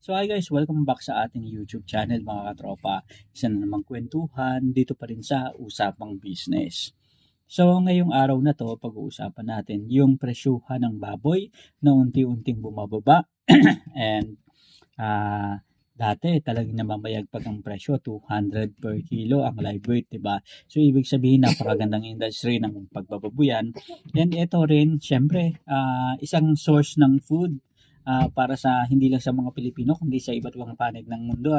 So hi guys, welcome back sa ating YouTube channel mga katropa. Isa na namang kwentuhan dito pa rin sa Usapang Business. So ngayong araw na to, pag-uusapan natin yung presyuhan ng baboy na unti-unting bumababa. And dati talagang namamayagpag ang presyo, 200 per kilo ang live weight, diba? So ibig sabihin napakagandang industry ng pagbababoyan. And ito rin, syempre, isang source ng food para sa hindi lang sa mga Pilipino kundi sa iba't ibang panig ng mundo.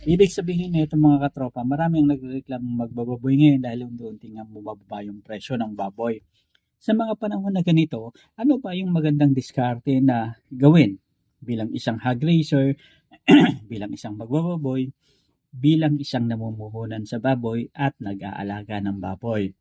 Ibig sabihin nito mga katropa, marami ang nagreklamo magbababoy ngayon dahil unti-unti nga bumababa yung presyo ng baboy. Sa mga panahon na ganito, ano pa yung magandang diskarte na gawin bilang isang hog raiser, bilang isang magbababoy, bilang isang namumuhunan sa baboy at nag-aalaga ng baboy?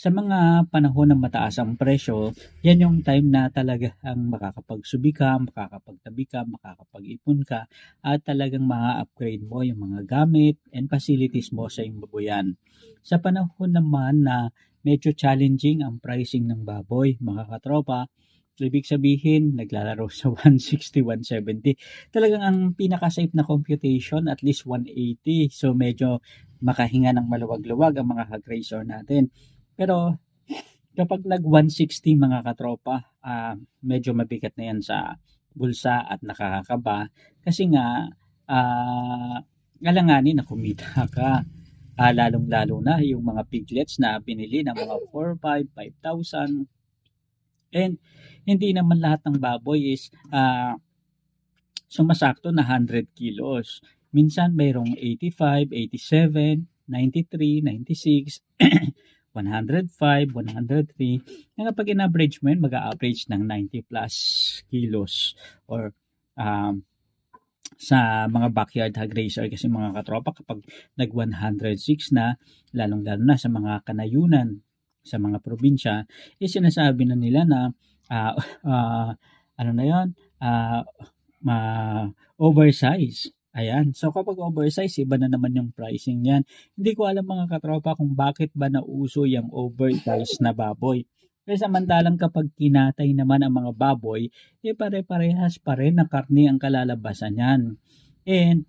Sa mga panahon ng mataas ang presyo, yan yung time na talaga ang makakapagsubi ka, makakapagtabi ka, makakapag-ipon ka, at talagang ma-upgrade mo yung mga gamit and facilities mo sa iyong baboyan. Sa panahon naman na medyo challenging ang pricing ng baboy, mga katropa, ibig sabihin, naglalaro sa 160, 170. Talagang ang pinaka-safe na computation, at least 180. So, medyo makahinga ng maluwag-luwag ang mga hog raiser natin. Pero kapag nag 160 mga katropa, medyo mabigat na yan sa bulsa at nakakakaba kasi nga alanganin na kumita ka. Lalong-lalo na yung mga piglets na binili ng mga 4, 5, 5,000. And hindi naman lahat ng baboy is sumasakto na 100 kilos. Minsan mayroong 85, 87, 93, 96, 105, 103. Kapag in-average mo yun, mag-a-average ng 90 plus kilos or sa mga backyard hog raiser kasi mga katropa kapag nag 106 na, lalong-lalo na sa mga kanayunan, sa mga probinsya, sinasabi na nila na ano na yun, oversize. Ayan. So kapag oversize, iba na naman yung pricing niyan. Hindi ko alam mga katropa kung bakit ba nauso yung oversize na baboy. Kasi samantalang kapag kinatay naman ang mga baboy, pare-parehas pa rin na karne ang kalalabasan niyan. And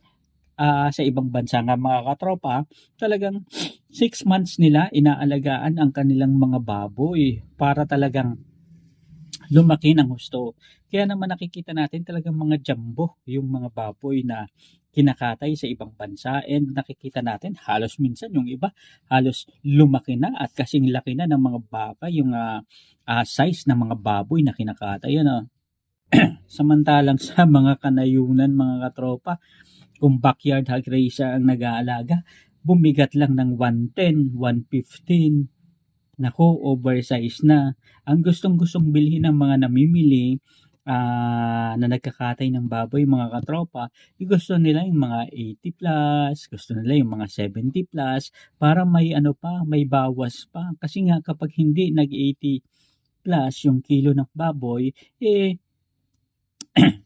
sa ibang bansa nga mga katropa, talagang 6 months nila inaalagaan ang kanilang mga baboy para talagang lumaki ng husto. Kaya naman nakikita natin talagang mga jumbo yung mga baboy na kinakatay sa ibang bansa, and nakikita natin halos minsan yung iba halos lumaki na at kasing laki na ng mga baka yung size ng mga baboy na kinakatay. Samantalang sa mga kanayunan mga katropa, kung backyard hog raiser ang nag-aalaga, bumigat lang ng 110, 115. Nako, oversize na. Ang gustong-gustong bilhin ng mga namimili na nagkakatay ng baboy mga katropa, gusto nila yung mga 80 plus, gusto nila yung mga 70 plus para may may bawas pa. Kasi nga kapag hindi nag 80 plus yung kilo ng baboy,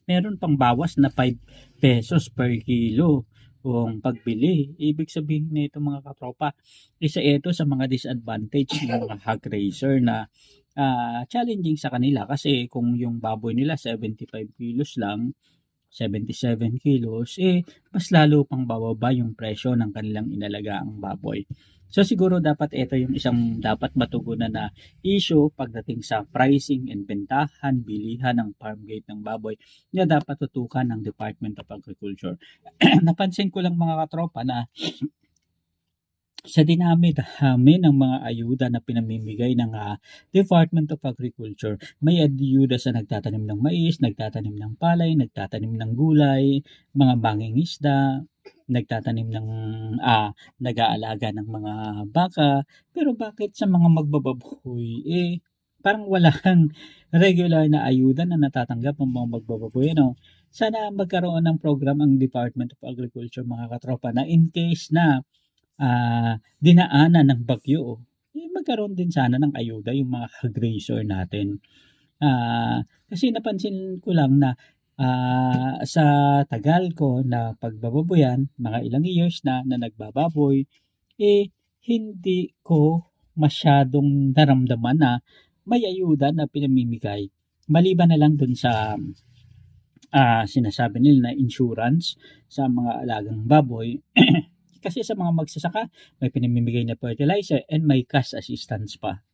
meron pang bawas na 5 pesos per kilo kung pagbili. Ibig sabihin nito mga katropa, isa ito sa mga disadvantage ng mga hog raiser na challenging sa kanila kasi kung yung baboy nila 75 kilos lang, 77 kilos, mas lalo pang bababa yung presyo ng kanilang inalagaang baboy. So siguro dapat ito yung isang dapat matugunan na issue pagdating sa pricing and bentahan, bilihan ng farm gate ng baboy na dapat tutukan ng Department of Agriculture. Napansin ko lang mga katropa na sa dinami-dami ng mga ayuda na pinamimigay ng Department of Agriculture, may ayuda sa nagtatanim ng mais, nagtatanim ng palay, nagtatanim ng gulay, mga mangingisda, nagtatanim ng nag-aalaga ng mga baka. Pero bakit sa mga magbababoy, parang walang regular na ayuda na natatanggap ng mga magbababoy. Sana magkaroon ng program ang Department of Agriculture mga katropa na in case na dinaanan ng bagyo, magkaroon din sana ng ayuda yung mga hog raiser natin. Kasi napansin ko lang na sa tagal ko na pagbababoyan, mga ilang years na nagbababoy, hindi ko masyadong naramdaman na may ayuda na pinamimigay Maliban na lang dun sa sinasabi nila na insurance sa mga alagang baboy. Kasi sa mga magsasaka, may pinamimigay na fertilizer and may cash assistance pa.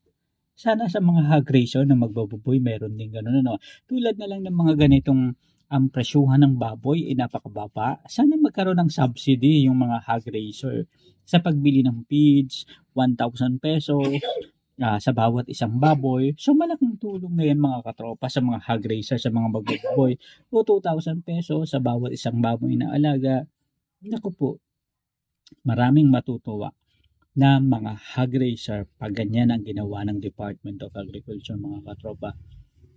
Sana sa mga hog raiser na magbababoy meron din gano'n ano. Tulad na lang ng mga ganitong ang presyuhan ng baboy ay napakababa. Sana magkaroon ng subsidy yung mga hog raiser sa pagbili ng feeds, 1,000 pesos sa bawat isang baboy. So malaking tulong na yan mga katropa sa mga hog raiser, sa mga magbababoy. O 2,000 pesos sa bawat isang baboy na alaga. Naku po, maraming matutuwa na mga hog raiser pag ganyan ang ginawa ng Department of Agriculture mga katropa.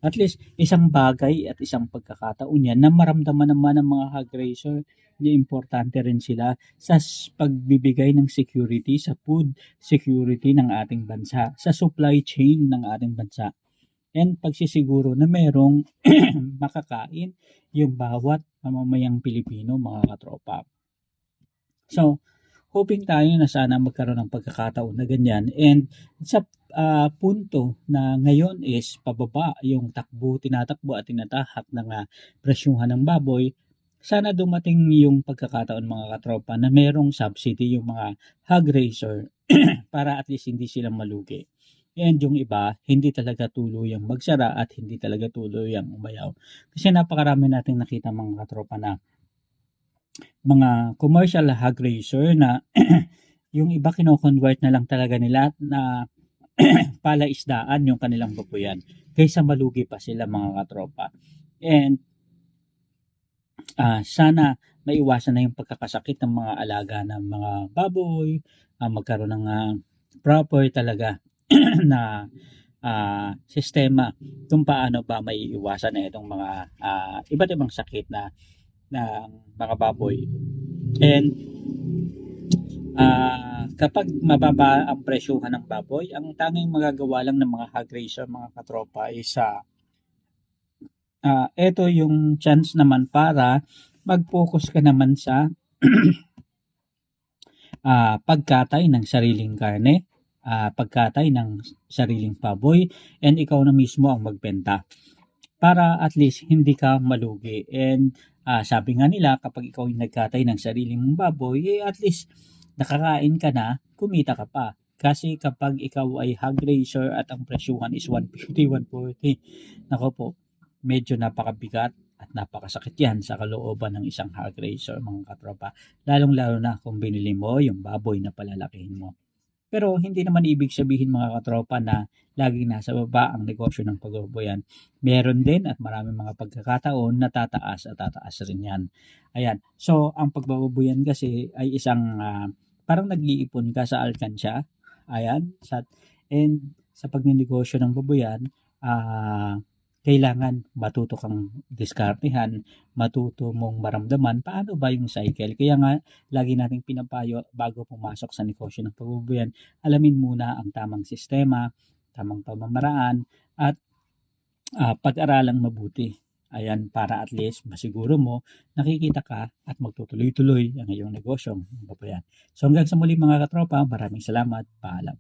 At least isang bagay at isang pagkakataon yan na maramdaman naman ng mga hog raiser na importante rin sila sa pagbibigay ng security sa food security ng ating bansa, sa supply chain ng ating bansa. And pagsisiguro na merong makakain yung bawat mamamayang Pilipino mga katropa. So, hoping tayo na sana magkaroon ng pagkakataon na ganyan. And sa punto na ngayon is pababa yung tinatakbo at tinatahak ng presyuhan ng baboy, sana dumating yung pagkakataon mga katropa na merong subsidy yung mga hog raiser para at least hindi sila malugi. And yung iba, hindi talaga tuluyang magsara at hindi talaga tuluyang umayaw. Kasi napakarami nating nakita mga katropa na mga commercial hog raiser na yung iba kino-convert na lang talaga nila na palaisdaan yung kanilang babuyan kaysa malugi pa sila mga katropa. And sana maiwasan na yung pagkakasakit ng mga alaga ng mga baboy, magkaroon ng proper talaga na sistema kung paano ba maiiwasan na itong mga iba't ibang sakit na ng mga baboy. And kapag mababa ang presyuhan ng baboy, ang tanging magagawa lang ng mga hog raiser mga katropa is ito yung chance naman para mag-focus ka naman sa pagkatay ng sariling karne, pagkatay ng sariling baboy, and ikaw na mismo ang magbenta para at least hindi ka malugi. And sabi nga nila kapag ikaw yung nagkatay ng sarili mong baboy, at least nakakain ka na, kumita ka pa. Kasi kapag ikaw ay hog raiser at ang presyuhan is 150, 140, nako po, medyo napakabigat at napakasakit yan sa kalooban ng isang hog raiser mga katropa. Lalong-lalo na kung binili mo yung baboy na palalakihin mo. Pero hindi naman ibig sabihin mga katropa na laging nasa baba ang negosyo ng pagbababoyan. Meron din at maraming mga pagkakataon na tataas at tataas rin yan. Ayan. So, ang pagbababoyan kasi ay isang parang nag-iipon ka sa alkansya. Ayan. And sa pagninegosyo ng baboyan, kailangan matuto kang diskartehan, matuto mong maramdaman paano ba yung cycle. Kaya nga, lagi nating pinapayo bago pumasok sa negosyo ng pagbababoyan, alamin muna ang tamang sistema, tamang pamamaraan, at pag-aralang mabuti. Ayan, para at least masiguro mo, nakikita ka at magtutuloy-tuloy ang iyong negosyong babayan. So hanggang sa muli mga katropa, maraming salamat. Paalam.